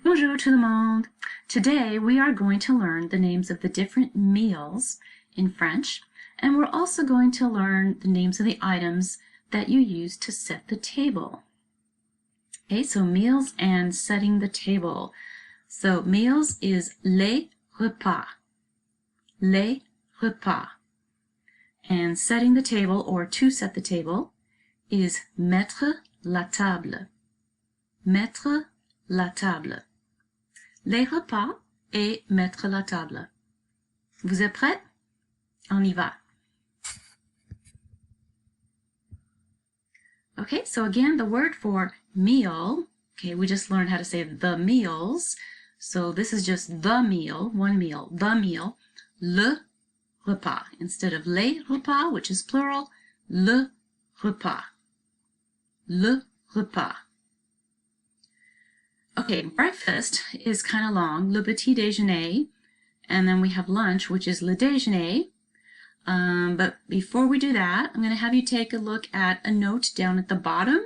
Bonjour tout le monde! Today we are going to learn the names of the different meals in French, and we're also going to learn the names of the items that you use to set the table. Okay, so meals and setting the table. So meals is les repas. Les repas. And setting the table, or to set the table, is mettre la table. Mettre la table. Les repas et mettre la table. Vous êtes prêts? On y va. Okay, so again, the word for meal, okay, we just learned how to say the meals. So this is just the meal, one meal, the meal, le repas. Instead of les repas, which is plural, le repas. Le repas. Okay, breakfast is kind of long, le petit déjeuner, and then we have lunch, which is le déjeuner. But before we do that, I'm going to have you take a look at a note down at the bottom.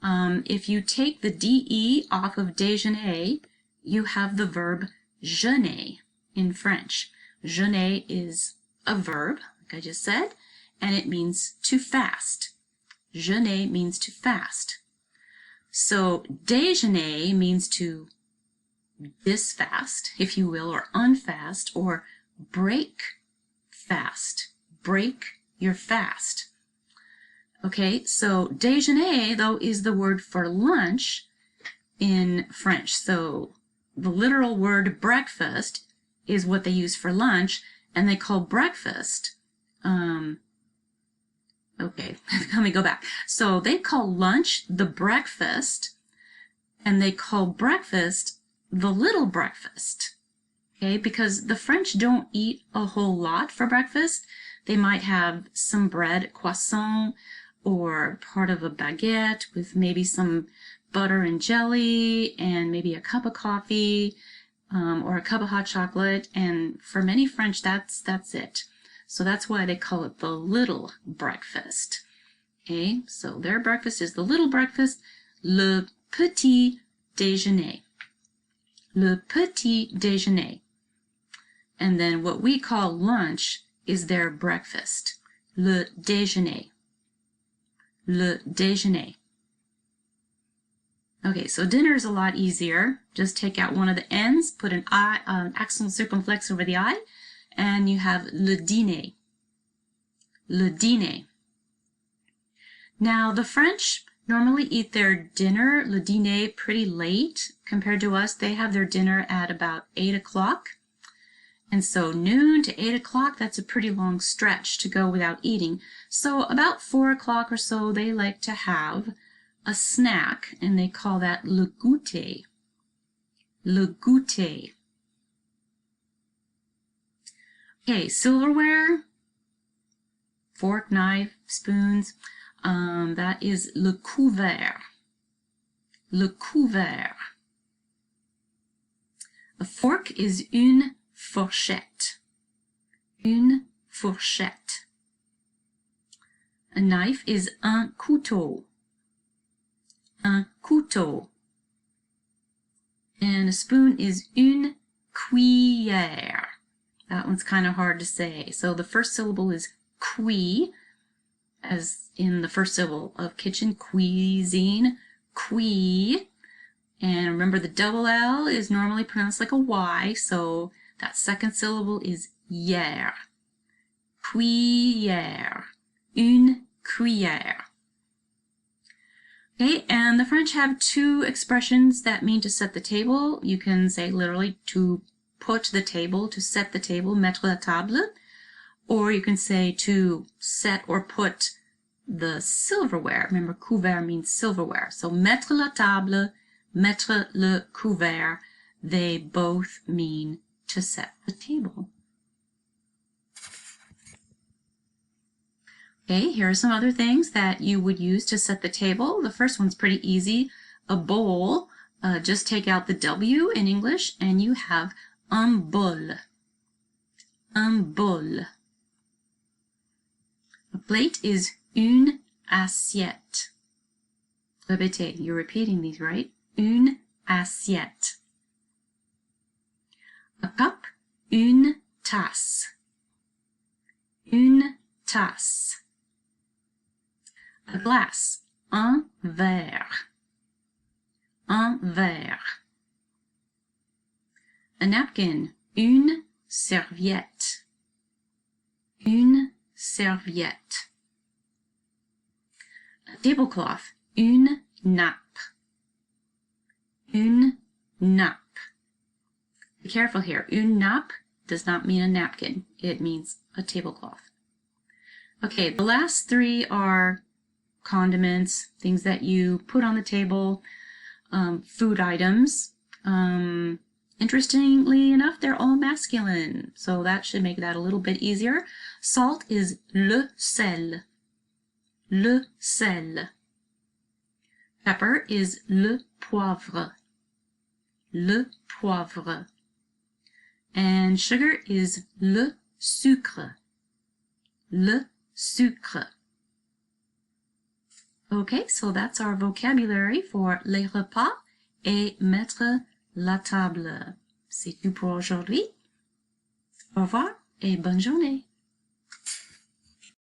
If you take the DE off of déjeuner, you have the verb jeûner in French. Jeûner is a verb, like I just said, and it means to fast. Jeûner means to fast. So déjeuner means to disfast, if you will, or unfast, or break fast. Break your fast. Okay, so déjeuner, though, is the word for lunch in French. So the literal word breakfast is what they use for lunch, and they call breakfast, okay, let me go back. So they call lunch the breakfast, and they call breakfast the little breakfast, okay, because the French don't eat a whole lot for breakfast. They might have some bread, croissant, or part of a baguette with maybe some butter and jelly, and maybe a cup of coffee, or a cup of hot chocolate, and for many French, that's it. So that's why they call it the little breakfast. Okay, so their breakfast is the little breakfast, le petit déjeuner. Le petit déjeuner. And then what we call lunch is their breakfast, le déjeuner. Le déjeuner. Okay, so dinner is a lot easier. Just take out one of the ends, put an accent circumflex over the I, and you have le dîner. Le dîner. Now, the French normally eat their dinner, le dîner, pretty late. Compared to us, they have their dinner at about 8 o'clock. And so noon to 8 o'clock, that's a pretty long stretch to go without eating. So about 4 o'clock or so, they like to have a snack, and they call that le goûter. Le goûter. Okay, silverware, fork, knife, spoons, that is le couvert. Le couvert. A fork is une fourchette. Une fourchette. A knife is un couteau. Un couteau. And a spoon is une cuillère. That one's kind of hard to say. So the first syllable is cui, as in the first syllable of kitchen, cuisine, cui. And remember, the double L is normally pronounced like a Y, so that second syllable is hier. Cuillère. Une cuillère. Okay, and the French have two expressions that mean to set the table. You can say literally to put the table, to set the table, mettre la table, or you can say to set or put the silverware. Remember, couvert means silverware. So mettre la table, mettre le couvert, they both mean to set the table. Okay, here are some other things that you would use to set the table. The first one's pretty easy. A bowl, just take out the W in English, and you have un bol. Un bol. A plate is une assiette. Répétez. You're repeating these, right? Une assiette. A cup, une tasse. Une tasse. A glass, un verre. Un verre. A napkin, une serviette. Une serviette. A tablecloth, une nappe. Une nappe. Be careful here. Une nappe does not mean a napkin. It means a tablecloth. Okay, the last three are condiments, things that you put on the table, food items. Interestingly enough, they're all masculine, so that should make that a little bit easier. Salt is le sel. Le sel. Pepper is le poivre. Le poivre. And sugar is le sucre. Le sucre. Okay, so that's our vocabulary for les repas et mettre la table. C'est tout pour aujourd'hui. Au revoir et bonne journée.